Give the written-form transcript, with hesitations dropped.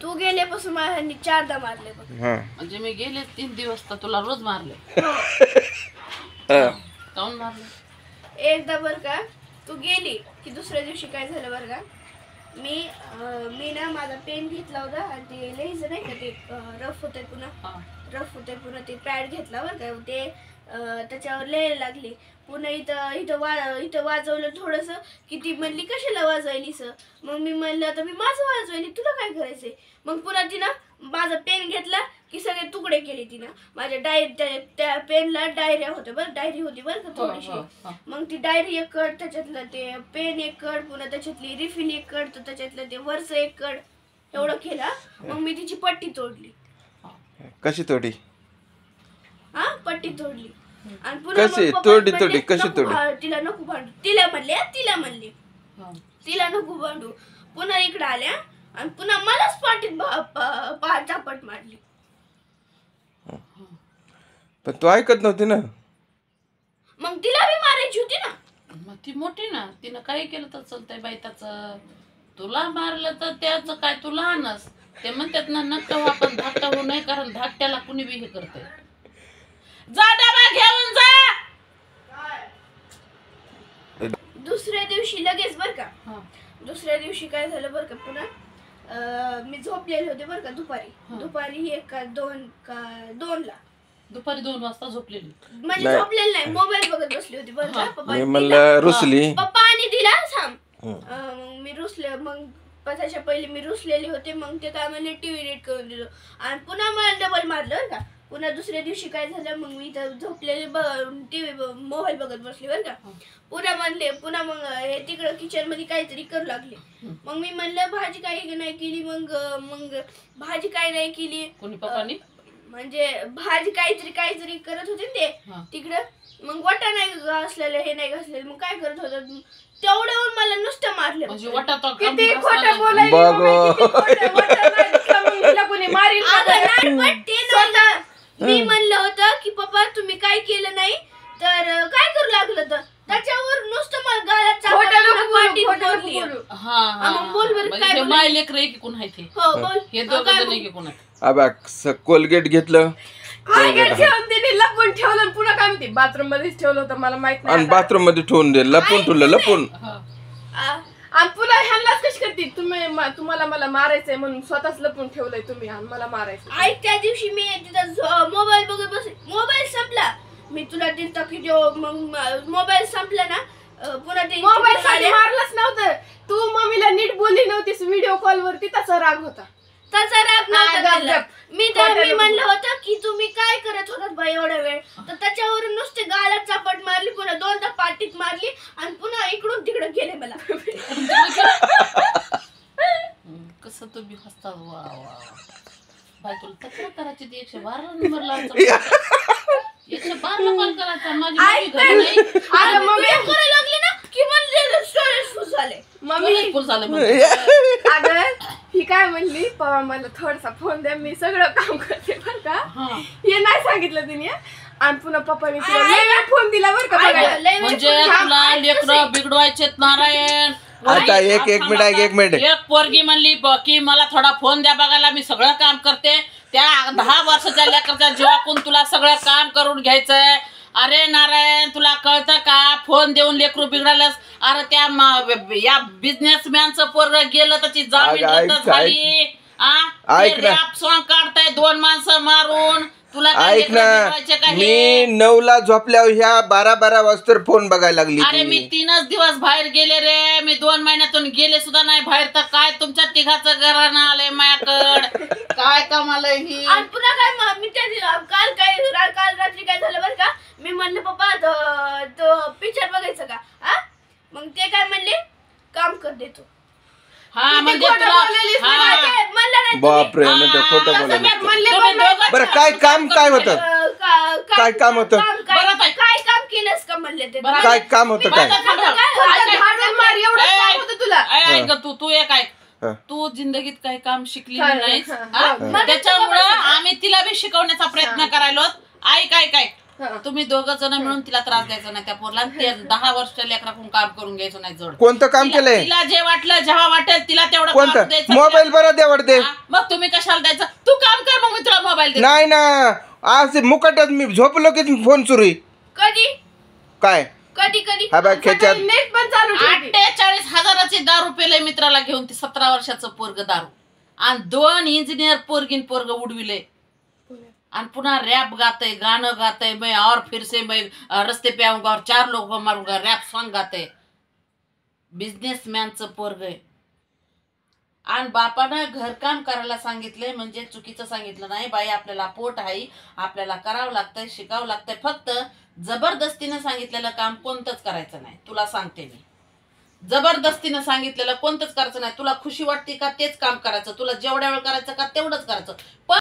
तू गेल्यापासून मला ह्यांनी 4दा मारले बघ. म्हणजे मी गेले 3 दिवस तर तुला रोज मारले. काऊन मारले? एकदा बर का तू गेली की दुसऱ्या दिवशी काय झालं बर का, मी ना माझा पेन घेतला होता आणि ते लिहायचं नाही का, ते रफ होते पुन्हा ते पॅड घेतला बर का, ते त्याच्यावर लिहायला लागली. पुन्हा इथं वाजवलं थोडस की ती म्हणली कशाला वाजवायलीस. मग मी म्हणलं आता मी माझं वाजवायली, तुला काय करायचंय. मग पुन्हा तिनं माझा पेन घेतला की सगळे तुकडे केले तिनं. माझ्या त्या पेनला डायरी होती बरं का थोडीशी. मग ती डायरी एक कड, त्याच्यातलं ते पेन एक कड, पुन्हा त्याच्यातली रिफिल एक कड, तर त्याच्यातलं ते वरचं एक कड, एवढं केलं. मग मी तिची पट्टी तोडली. कशी तोडी? पट्टी तोडली. आणि कशी तोडी कशी तोडी? तिला नको भांडू, तिला नको भांडू. पुन्हा इकडे आल्या आणि पुन्हा मलाच पाठीत चापट मारली. पण तू ऐकत नव्हती ना. मग तिला बी मारायची होती ना. मग ती मोठी ना, तिनं काही केलं तर चालतंय बाई. त्याचं तुला मारलं तर त्याचं काय, तू लहानच. ते म्हणतात ना नक्क आपण धाकटा होऊ नये, कारण धाकट्याला कुणी बी हे करते. जा डबा घेऊन जा. दुसऱ्या दिवशी लगेच बर का, दुसऱ्या दिवशी काय झालं बर का, पुन्हा मी झोपलेले होते बर का दुपारी 1 का 2ला. दुपारी 2 वाजता झोपलेली म्हणजे झोपलेली नाही, मोबाईल बघत बसली होती बर का. मी म्हणलं रुसली. पप्पानी दिला थांब. मग मी रुसले, मग त्याच्या पहिले मी रुसलेली होते. मग ते काय म्हणले टीव्ही नीट करून दिलो आणि पुन्हा मला डबल मारलं बर का. पुन्हा दुसऱ्या दिवशी काय झालं, मग मी इथं झोपलेले मोबाईल बघत बसले बर का. पुन्हा मग हे तिकडं किचन मध्ये काहीतरी करू लागले. मग मी म्हणलं भाजी काही नाही केली. मग भाजी काय नाही केली कोणी पप्पानी, म्हणजे भाजी काहीतरी करत होते ते तिकडं. मग वाटा नाही घासलेलं, हे नाही घासलेलं. मग काय करत होत तेवढ्यावर मला नुसतं मारलं. किती खोटं बोलायचं, मी म्हणलं होतं की पप्पा तुम्ही काय केलं नाही तर काय करू लागलं, तर त्याच्यावर नुसतं मला गालात कोलगेट घेतलं, लपून ठेवलं. पुन्हा काय म्हणते बाथरूम मध्येच ठेवलं होतं, मला माहित नाही. आणि बाथरूम मध्ये ठेवून दे, लपून. आणि पुन्हा ह्यांनाच कशी करते तुम्हाला मला मारायचंय म्हणून स्वतःच लपून ठेवलंय तुम्ही आणि मला मारायचं. आई त्या दिवशी मी तिथं मोबाईल बघत बसले, मोबाईल संपला. मी तुला दिलता की मग मोबाईल संपला ना, पुन्हा ते मोबाईल मारलंच नव्हतं. तू मम्मीला नीट बोलली नव्हतीस व्हिडिओ कॉल वरती, त्याचा राग होता. त्याचा राग नव्हता. मी म्हणलं होतं की तुम्ही काय करत होतात बाई एवढा वेळ, तर त्याच्यावरून नुसते गालात चापट मारली, पुन्हा 2दा पाठीत मारली आणि पुन्हा इकडून तिकडे गेले मला. कसं तुम्ही हसता. वा बाई, तुला तक्रार करायची ती 112 नंबर लावायचा, 112 कॉल करायचा. माझी करायला लागली ना की म्हणजे स्टोरेज फुल झाले. मम्मी फुल झालं. अगं ही काय म्हणली, पप्पा मला थोडासा फोन द्या, मी सगळं काम करते बर का. हे नाही सांगितलं तिने. आणि पुन्हा पप्पाने फोन दिला बर का. म्हणजे तुला लेकरं बिघडवायचे नारायण. आता एक मिनिट एक पोरगी म्हणली की मला थोडा फोन द्या बघायला, मी सगळं काम करते. त्या 10 वर्षाच्या लेकराच्या जीवाकून तुला सगळं काम करून घ्यायचंय. अरे नारायण, तुला कळतं का, फोन देऊन लेकरू बिघडायलास. अरे त्या या बिझनेसमॅनचं पोरग गेलं, त्याची जामीन रद्द झाली. सॉंग काढताय 2 माणसं मारून. तुला ऐक ना, मी 9ला झोपल्यावर ह्या 12 वाजता फोन बघायला लागली. अरे मी 3च दिवस बाहेर गेले रे. मी 2 महिन्यातून गेले सुद्धा नाही बाहेर. तर काय तुमच्या तिघाचं घरानं आलंय माझ्याकड. काय कमाल ही. आणि पुन्हा काय मी काल रात्री काय झालं बरं का, मी म्हणलं पप्पा तो पिक्चर बघायचं का. मग ते काय म्हणले काम कर देतो. म्हणजे बापरे, खोटं बोलायला. बरं काय काम होतं, काय काम होतं, काय काम केलंस का म्हणले ते. काय काम होतं, काय तुला. तू एक ऐक, तू जिंदगीत काही काम शिकली नाहीस. त्याच्यामुळं आम्ही तिला बी शिकवण्याचा प्रयत्न करायलो. ऐक तुम्ही दोघं जण मिळून तिला त्रास द्यायचा नाही त्या पोरला. ते 10 वर्षाच्या लेकराकडून काम करून घ्यायचं नाही जोड. कोणतं काम केलंय? तिला जे वाटलं जेव्हा वाटेल तिला तेवढं कोणतं? काम द्यायचं. मोबाईल बरं दे वाटते. मग तुम्ही कशाला द्यायचं? तू काम कर मग मी तुला मोबाईल देते. नाही ना, आज मुकटात मी झोपलो की फोन सुरू आहे. कधी काय कधी कधी हा बघ खेच्यात नेट पण चालू ठेवते. 48,000ची दारू पेले मित्राला घेऊन. ती 17 वर्षाचं पोरग दारू आणि 2 इंजिनियर पोरगीन पोरग उडविले आणि पुन्हा रॅप गाते, गाणं गाते. मैं और फिर से मैं रस्ते पे आऊंगा और 4 लोग मारूंगा, रॅप सॉन्ग गाते. बिझनेसमॅनचं पोरग आहे. आणि बापानं घरकाम करायला सांगितले म्हणजे चुकीचं सांगितलं नाही. बाई आपल्याला पोट आहे, आपल्याला करावं लागतंय, शिकावं लागतंय. फक्त जबरदस्तीनं सांगितलेलं काम कोणतंच करायचं नाही. तुला सांगते मी, जबरदस्तीनं सांगितलेलं कोणतंच करायचं नाही. तुला खुशी वाटते का तेच काम करायचं, तुला जेवढ्या वेळ करायचं का तेवढंच करायचं. पण